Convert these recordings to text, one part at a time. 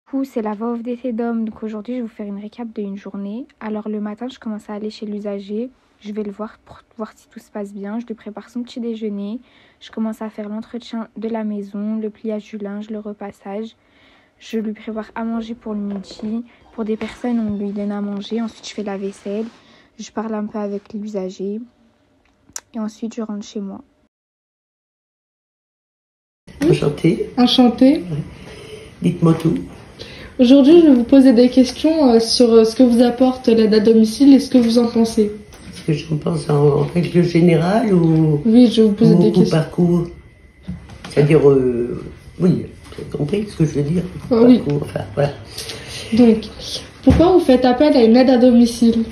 Coucou, c'est la voix off d'été d'homme. Donc aujourd'hui, je vais vous faire une récap d'une journée. Alors le matin, je commence à aller chez l'usager. Je vais le voir pour voir si tout se passe bien. Je lui prépare son petit déjeuner. Je commence à faire l'entretien de la maison, le pliage du linge, le repassage. Je lui prépare à manger pour le midi. Pour des personnes, on lui donne à manger. Ensuite, je fais la vaisselle. Je parle un peu avec l'usager. Et ensuite, je rentre chez moi. Enchantée. Enchantée. Dites-moi tout. Aujourd'hui, je vais vous poser des questions sur ce que vous apporte l'aide à domicile et ce que vous en pensez. Est-ce que j'en pense en règle générale ou Oui, je vais vous poser des au questions. parcours? C'est-à-dire, oui, vous avez compris ce que je veux dire? Oui. Parcours, enfin, voilà. Donc, pourquoi vous faites appel à une aide à domicile?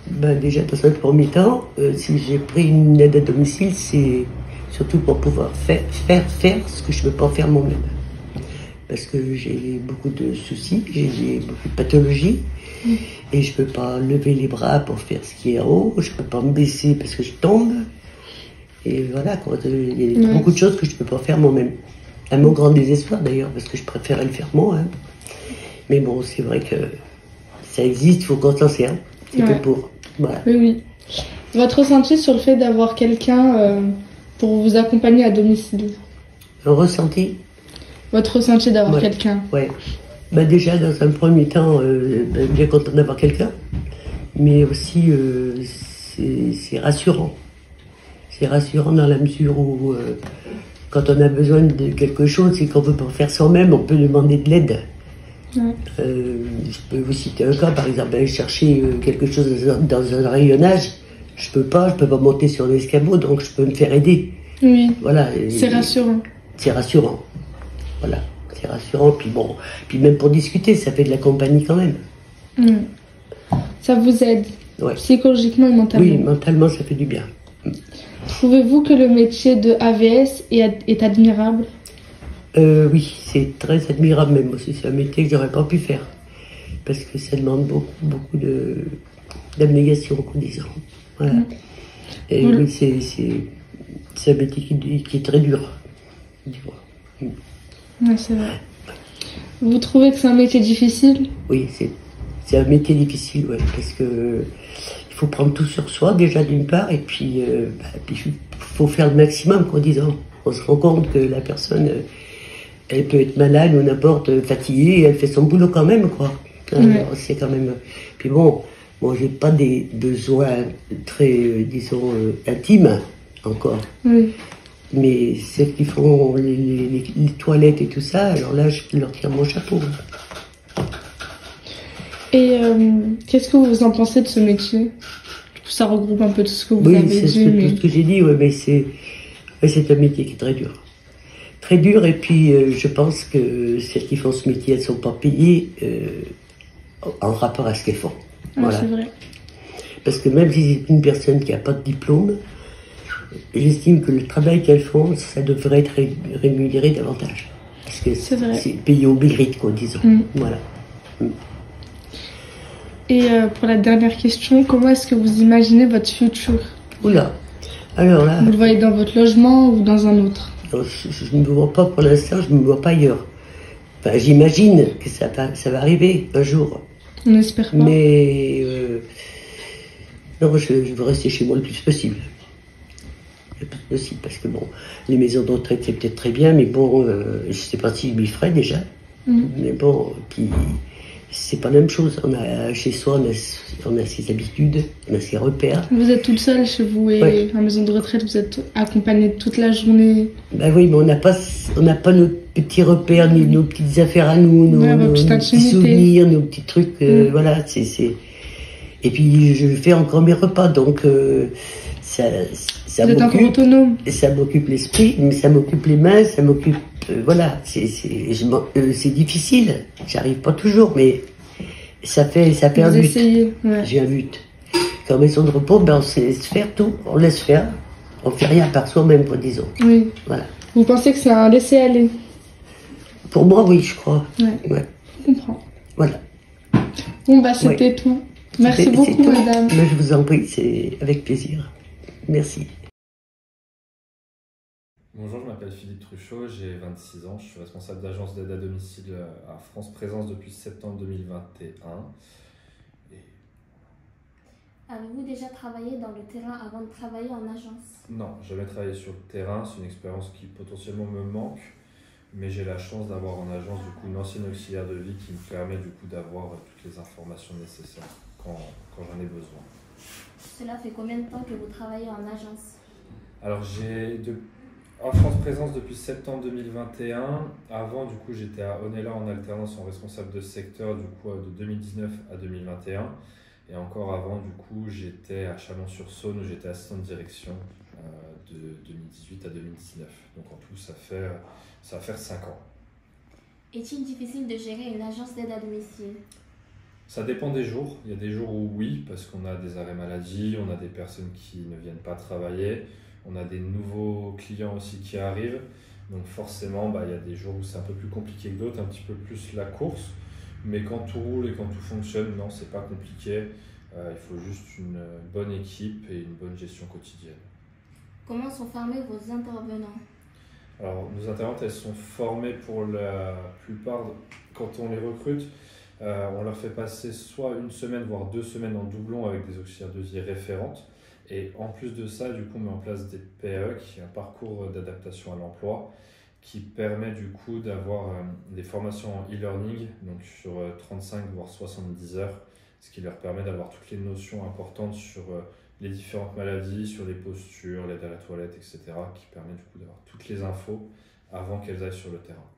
Ben, déjà, dans un premier temps, si j'ai pris une aide à domicile, c'est surtout pour pouvoir faire ce que je ne peux pas faire moi-même. Parce que j'ai beaucoup de soucis, j'ai beaucoup de pathologies, et je ne peux pas lever les bras pour faire ce qui est en haut, je ne peux pas me baisser parce que je tombe, et voilà, quoi. Il y a beaucoup de choses que je ne peux pas faire moi-même. À mon grand désespoir d'ailleurs, parce que je préférais le faire moi. Hein. Mais bon, c'est vrai que ça existe, il faut qu'on s'en serve, c'est que pour. Voilà. Oui, oui. Votre ressenti sur le fait d'avoir quelqu'un pour vous accompagner à domicile? Un ressenti. Votre ressenti d'avoir quelqu'un? Ouais. Bah déjà, dans un premier temps, bien content d'avoir quelqu'un, mais aussi c'est rassurant. C'est rassurant dans la mesure où quand on a besoin de quelque chose et qu'on ne peut pas faire soi-même, on peut demander de l'aide. Ouais. Je peux vous citer un cas, par exemple, aller chercher quelque chose dans un rayonnage, je peux pas monter sur l'escabeau, donc je peux me faire aider. Oui. Voilà. C'est rassurant. C'est rassurant. Voilà, c'est rassurant. Puis bon, puis même pour discuter, ça fait de la compagnie quand même. Ça vous aide psychologiquement et mentalement? Oui, mentalement, ça fait du bien. Trouvez-vous que le métier de AVS est admirable? Oui, c'est très admirable même aussi. C'est un métier que j'aurais pas pu faire. Parce que ça demande beaucoup d'abnégation, disons. Voilà. Et oui, c'est un métier qui est très dur. Ouais, c'est vrai. Vous trouvez que c'est un métier difficile? Oui, c'est un métier difficile, ouais, parce que il faut prendre tout sur soi déjà d'une part, et puis il faut faire le maximum, quoi, disons. On se rend compte que la personne, elle peut être malade ou n'importe, fatiguée, et elle fait son boulot quand même, quoi. Alors, c'est quand même. Puis bon, j'ai pas des besoins très, disons, intimes encore. Oui. Mais celles qui font les toilettes et tout ça, alors là, je leur tire mon chapeau. Et qu'est-ce que vous en pensez de ce métier? Ça regroupe un peu tout ce que vous avez dit. Oui, c'est tout ce que j'ai dit, mais c'est un métier qui est très dur. Très dur, et puis je pense que celles qui font ce métier, elles ne sont pas payées en rapport à ce qu'elles font. Voilà. C'est vrai. Parce que même si c'est une personne qui n'a pas de diplôme, j'estime que le travail qu'elles font, ça devrait être rémunéré davantage. Parce que c'est payé au mérite, quoi, disons. Voilà. Et pour la dernière question, comment est-ce que vous imaginez votre futur? Oula, alors là... Vous le voyez dans votre logement ou dans un autre? Je ne me vois pas pour l'instant, je ne me vois pas ailleurs. Enfin, j'imagine que ça va arriver un jour. On espère pas. Mais non, je veux rester chez moi le plus possible. Le plus possible, parce que bon, les maisons de retraite c'est peut-être très bien, mais bon, je sais pas si je m'y ferais déjà. Mais bon, puis c'est pas la même chose. Chez soi, on a ses habitudes, on a ses repères. Vous êtes toute seule chez vous et à la maison de retraite, vous êtes accompagnée toute la journée. Ben oui, mais on n'a pas nos petits repères, nos petites affaires à nous, nos petits souvenirs, nos petits trucs. Voilà, Et puis je fais encore mes repas, donc ça vous êtes encore autonome. Ça m'occupe l'esprit, mais ça m'occupe les mains, ça m'occupe... voilà, c'est difficile. J'arrive pas toujours, mais ça fait un but. J'ai un but. Qu'en maison de repos, on se laisse faire tout. On laisse faire. On fait rien par soi-même, quoi, disons. Oui. Voilà. Vous pensez que c'est un laisser-aller? Pour moi, oui, je crois. Ouais. Je comprends. Voilà. Bon, c'était tout. Merci beaucoup, madame. Mais je vous en prie, c'est avec plaisir. Merci. Bonjour, je m'appelle Philippe Truchot, j'ai 26 ans, je suis responsable d'agence d'aide à domicile à France Présence depuis septembre 2021. Et Avez-vous déjà travaillé dans le terrain avant de travailler en agence? non, jamais travaillé sur le terrain, c'est une expérience qui potentiellement me manque, mais j'ai la chance d'avoir en agence du coup une ancienne auxiliaire de vie qui me permet du coup d'avoir toutes les informations nécessaires quand j'en ai besoin. Cela fait combien de temps que vous travaillez en agence? Alors en France Présence depuis septembre 2021. Avant, du coup, j'étais à Onella en alternance en responsable de secteur du coup de 2019 à 2021. Et encore avant, du coup, j'étais à Chalon-sur-Saône où j'étais assistant de direction de 2018 à 2019. Donc en tout, ça va faire 5 ans. Est-il difficile de gérer une agence d'aide à domicile? Ça dépend des jours. Il y a des jours où oui, parce qu'on a des arrêts maladie, on a des personnes qui ne viennent pas travailler, on a des nouveaux clients aussi qui arrivent. Donc forcément, il y a des jours où c'est un peu plus compliqué que d'autres, un petit peu plus la course. Mais quand tout roule et quand tout fonctionne, non, c'est pas compliqué. Il faut juste une bonne équipe et une bonne gestion quotidienne. Comment sont formés vos intervenants? Alors, nos intervenantes, elles sont formées pour la plupart, quand on les recrute, on leur fait passer soit une semaine, voire 2 semaines en doublon avec des auxiliaires de vie référentes. Et en plus de ça, du coup, on met en place des PAE, qui est un parcours d'adaptation à l'emploi, qui permet du coup d'avoir des formations en e-learning, donc sur 35 voire 70 heures, ce qui leur permet d'avoir toutes les notions importantes sur les différentes maladies, sur les postures, l'aide à la toilette, etc., qui permet du coup d'avoir toutes les infos avant qu'elles aillent sur le terrain.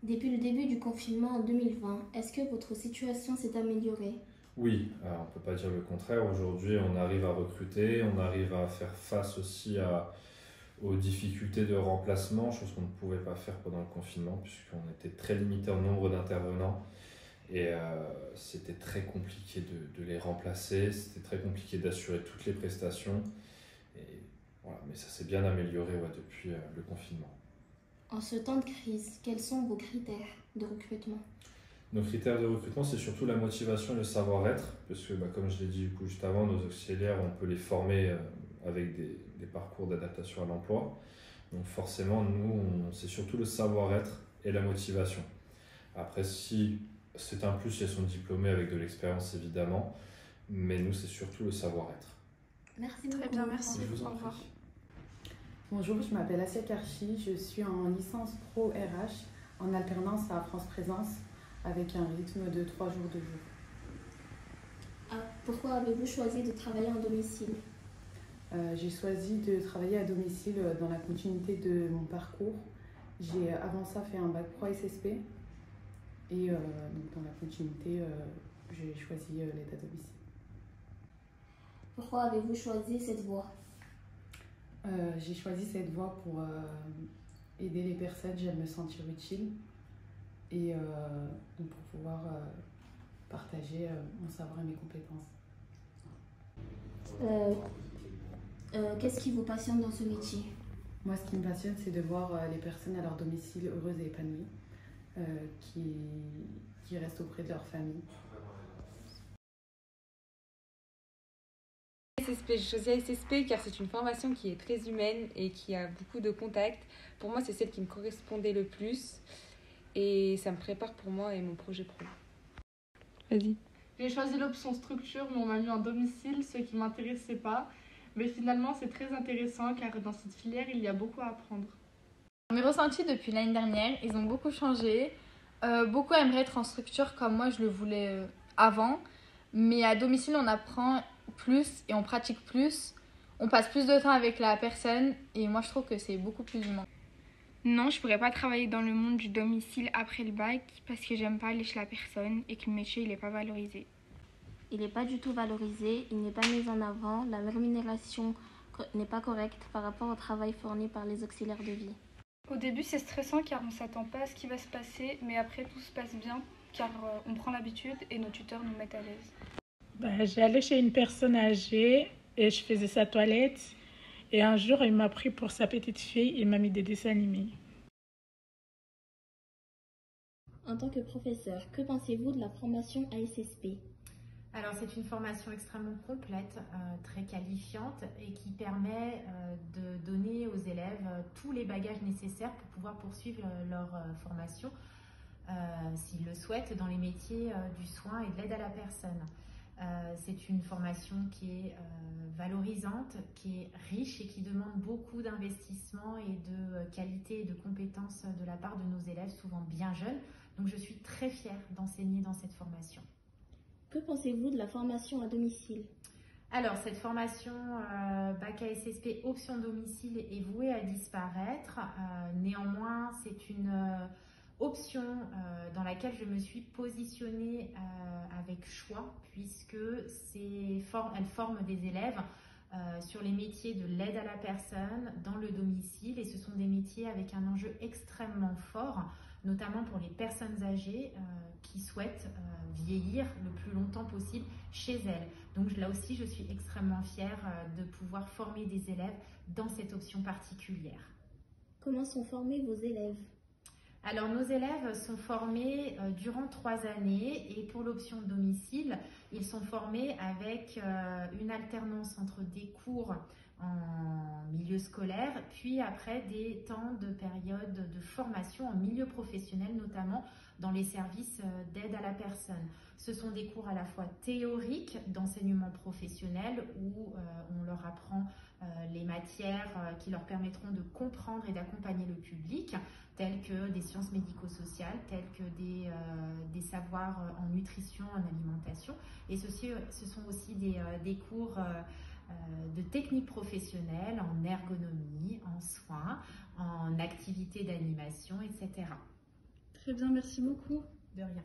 Depuis le début du confinement en 2020, est-ce que votre situation s'est améliorée? Oui, on ne peut pas dire le contraire. Aujourd'hui, on arrive à recruter, on arrive à faire face aussi aux difficultés de remplacement, chose qu'on ne pouvait pas faire pendant le confinement, puisqu'on était très limité en nombre d'intervenants. Et c'était très compliqué de les remplacer, c'était très compliqué d'assurer toutes les prestations. Et voilà, mais ça s'est bien amélioré depuis le confinement. En ce temps de crise, quels sont vos critères de recrutement? Nos critères de recrutement, c'est surtout la motivation et le savoir-être, parce que comme je l'ai dit juste avant, nos auxiliaires, on peut les former avec des parcours d'adaptation à l'emploi. Donc forcément, nous, c'est surtout le savoir-être et la motivation. Après, si c'est un plus, elles sont diplômées avec de l'expérience, évidemment, mais nous, c'est surtout le savoir-être. Merci Très beaucoup. bien, merci. Je vous en Au revoir. prie. Bonjour, je m'appelle Asia Karchi, je suis en licence pro RH en alternance à France Présence avec un rythme de 3 jours de jour. Pourquoi avez-vous choisi de travailler en domicile? J'ai choisi de travailler à domicile dans la continuité de mon parcours. J'ai avant ça fait un bac pro SSP et donc dans la continuité, j'ai choisi l'aide à domicile. Pourquoi avez-vous choisi cette voie? J'ai choisi cette voie pour aider les personnes, j'aime me sentir utile et donc pour pouvoir partager mon savoir et mes compétences. Qu'est-ce qui vous passionne dans ce métier? Moi, ce qui me passionne, c'est de voir les personnes à leur domicile heureuses et épanouies, qui restent auprès de leur famille. SSP, j'ai choisi SSP car c'est une formation qui est très humaine et qui a beaucoup de contacts. Pour moi, c'est celle qui me correspondait le plus et ça me prépare pour moi et mon projet pro. Vas-y. J'ai choisi l'option structure, mais on m'a mis en domicile, ce qui ne m'intéressait pas. Mais finalement, c'est très intéressant car dans cette filière, il y a beaucoup à apprendre. Mes ressentis depuis l'année dernière, ils ont beaucoup changé. Beaucoup aimeraient être en structure comme moi je le voulais avant. Mais à domicile, on apprend plus et on pratique plus. On passe plus de temps avec la personne et moi je trouve que c'est beaucoup plus humain. Non, je pourrais pas travailler dans le monde du domicile après le bac parce que j'aime pas aller chez la personne et que le métier il est pas valorisé. Il n'est pas du tout valorisé, il n'est pas mis en avant, la rémunération n'est pas correcte par rapport au travail fourni par les auxiliaires de vie. Au début, c'est stressant car on ne s'attend pas à ce qui va se passer, mais après tout se passe bien car on prend l'habitude et nos tuteurs nous mettent à l'aise. J'allais chez une personne âgée et je faisais sa toilette. Et un jour, il m'a pris pour sa petite fille, il m'a mis des dessins animés. En tant que professeur, que pensez-vous de la formation à SSP? Alors c'est une formation extrêmement complète, très qualifiante et qui permet de donner aux élèves tous les bagages nécessaires pour pouvoir poursuivre leur formation s'ils le souhaitent dans les métiers du soin et de l'aide à la personne. C'est une formation qui est valorisante, qui est riche et qui demande beaucoup d'investissement et de qualité et de compétences de la part de nos élèves, souvent bien jeunes. Donc je suis très fière d'enseigner dans cette formation. Que pensez-vous de la formation à domicile? Alors, cette formation bac ASSP option domicile est vouée à disparaître. Néanmoins, c'est une option dans laquelle je me suis positionnée avec choix, puisque elle forme des élèves sur les métiers de l'aide à la personne dans le domicile, et ce sont des métiers avec un enjeu extrêmement fort, notamment pour les personnes âgées qui souhaitent vieillir le plus longtemps possible chez elles. Donc là aussi, je suis extrêmement fière de pouvoir former des élèves dans cette option particulière. Comment sont formés vos élèves? Alors nos élèves sont formés durant 3 années, et pour l'option domicile, ils sont formés avec une alternance entre des cours en milieu scolaire, puis après des temps de période de formation en milieu professionnel, notamment dans les services d'aide à la personne. Ce sont des cours à la fois théoriques d'enseignement professionnel où on leur apprend les matières qui leur permettront de comprendre et d'accompagner le public, telles que des sciences médico-sociales, telles que des savoirs en nutrition, en alimentation. Et ce sont aussi des cours de techniques professionnelles, en ergonomie, en soins, en activités d'animation, etc. Très bien, merci beaucoup. De rien.